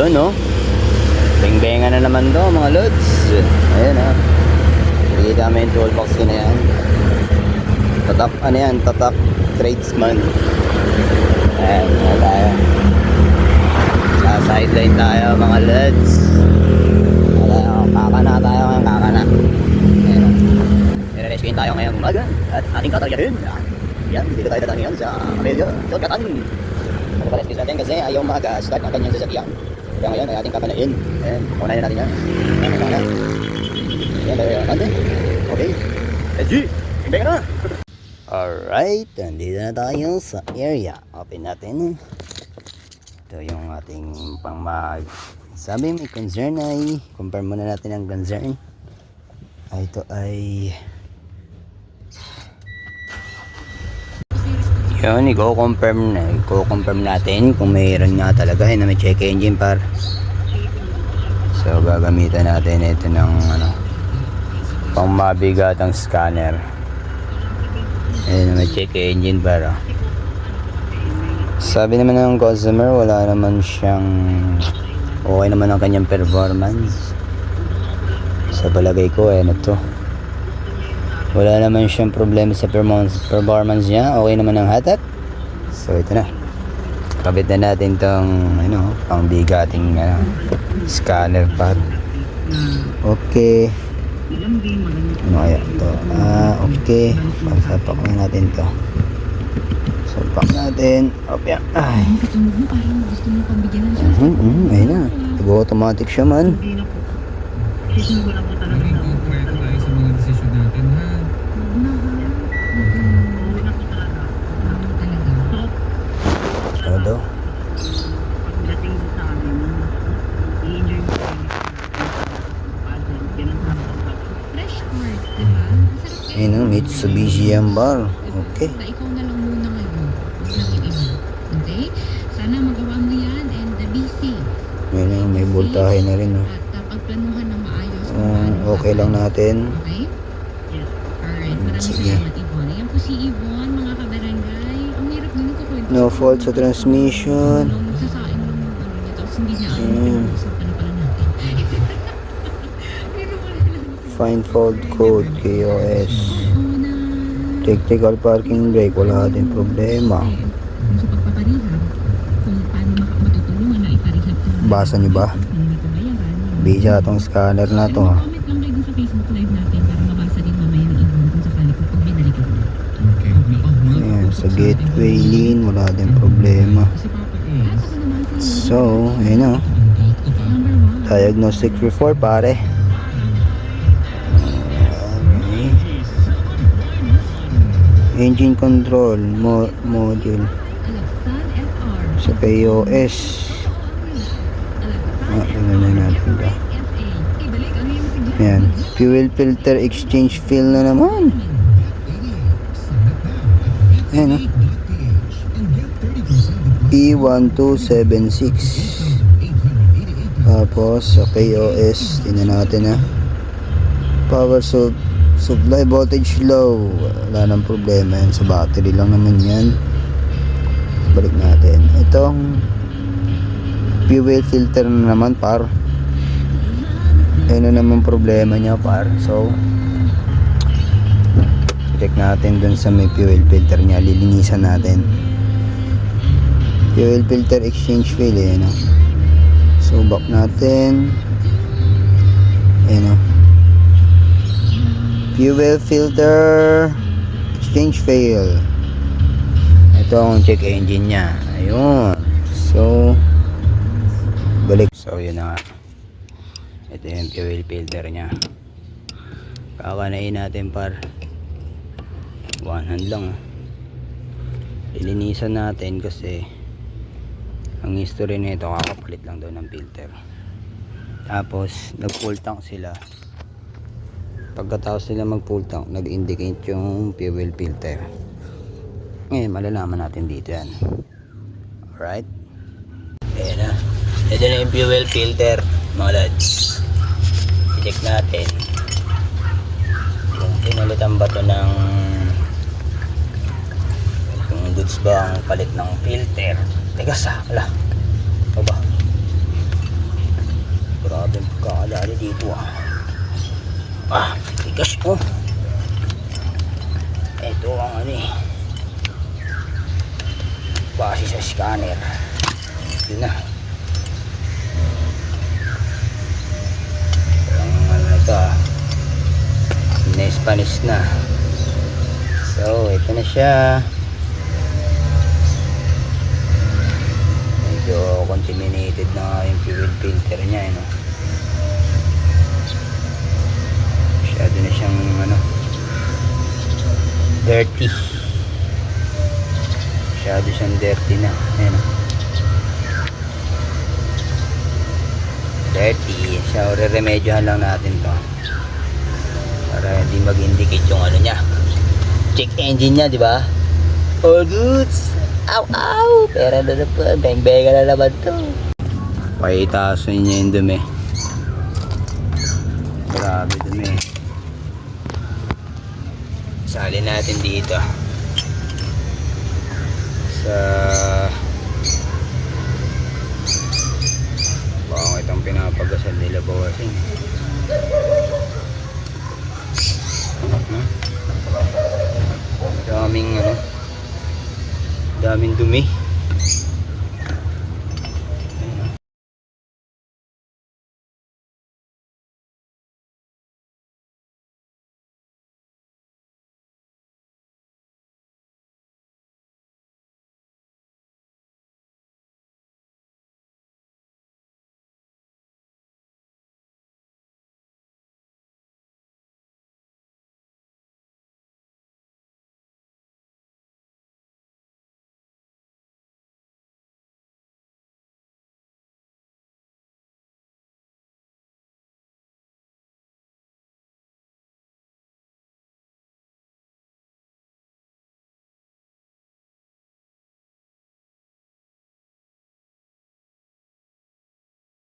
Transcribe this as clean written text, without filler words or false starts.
Ayun, no? Beng-benga na naman to, mga lods. Ayun, ha. Nakikita kami yung toolbox ko na yan. Tatak, ano yan? Tatak tradesman. Ayan, na tayo. Sa sideline tayo, mga lods. Kakana tayo ngayon, kakana. Ayan. Nire-rescuein tayo ngayong umaga. At ating kataryahin. Yan, dito tayo dadaan ngayon sa Amelia. Shortcutan. Nagpa-rescue natin kasi ayaw mag-start ang kanyang sasakyan. Kaya ngayon ay ating kakanain. Ayan, kunayin natin yan. Ayan, ayan. Ayan, tayo kante. Okay. Let's go. Tingnan na. Alright, nandito na tayo sa area. Open natin. Ito yung ating pang-mag. Sabi may concern ay confirm muna natin ang concern. Ito ay yun, i-confirm natin kung mayroon nga talaga na may check engine par. So gagamitan natin ito ng pang mabigatang scanner. Ayun, may check engine par. Sabi naman ng customer wala naman siyang okay naman ang kanyang performance. Sa palagay ko ano to, wala naman siyang problema sa performance niya. Okay naman ang hatak. So ito na, kabit na natin tong pang bigating scanner par. Okay, ano kaya ito? Okay, pagsapak na natin to. Sapak natin. Opya. Ay. Ayun na. Nag-automatic siya man. Pwede tayo sa mga desisyon natin, ha? Ano daw? Ayun na, Mitsubishi yan bar. Okay. Ikaw na lang muna ngayon. Okay? Sana magawa mo yan and busy. Ayun na, may voltahe na rin. At pagplanuhan ng maayos. Okay lang natin. Okay? Yes. Alright. Maraming salamat, Yvonne. Ayan po si Yvonne, mga kabarangay. Ang hirap din ko kwento. No fault sa transmission. Nagsasain lang yung niya. Tapos hindi niya alam. Usapan na pala natin. Find fault code, KOS. Technical parking brake, wala din problema. So pagpaparihab, kung paano matutulungan na iparihab ko. Basa nyo ba? Bisa itong scanner na to. Comment lang kayo sa Facebook live natin para mabasa din mamaya ng Yvonne kung sakali ko pag binalikan mo. Okay. Ayan, sa gateway lane, wala din problema. So, ayun na. Diagnostic report pare. Engine control module sa KOS. Tingnan na natin ba. Ayan, fuel filter exchange fill na naman. Ayan, E1276. Tapos sa KOS tingnan natin power supply voltage low, wala nang problema yan, sa battery lang naman yan. Balik natin itong fuel filter na naman par. Ayun na naman problema niya par. So check natin dun sa may fuel filter niya, lilinisan natin. Fuel filter exchange fail so back natin. Ayun fuel filter exchange fail. Ito ang check engine nya. Ayun. So balik. So yun na nga. Ito yung fuel filter nya. Kakanain natin par. One hand lang. Ilinisan natin kasi ang history nito kakapalit lang daw ng filter. Tapos nag full tank sila. Pagkatapos nila mag full tank, nag-indicate yung fuel filter. Ngayon malalaman natin dito yan. Alright. Ayan na. Ito na yung fuel filter mga lads. I-check natin kung pinalitan ba ito ng kung goods ba ang palit ng filter. Teka sa ala ito ba Grabe kakadali dito tigas oh. Ito ang ano eh, base sa scanner. Yun na. Ang ano na ito Spanish na. So ito na siya. Medyo contaminated na nga yung fuel filter niya no? Masyado na siyang ano, dirty. Masyado siyang dirty na. Ayan o. Dirty. So re-remedyohan lang natin to para hindi mag-indicate yung ano niya, check engine niya, di ba? All goods. Ow, ow. Pera na na po. Bang-bang na naman to. Paitasin niya yung dumi. Grabe dumi. Salin natin dito. Sa baka itong pinapagasan nila bawasing. Daming ano, daming dumi.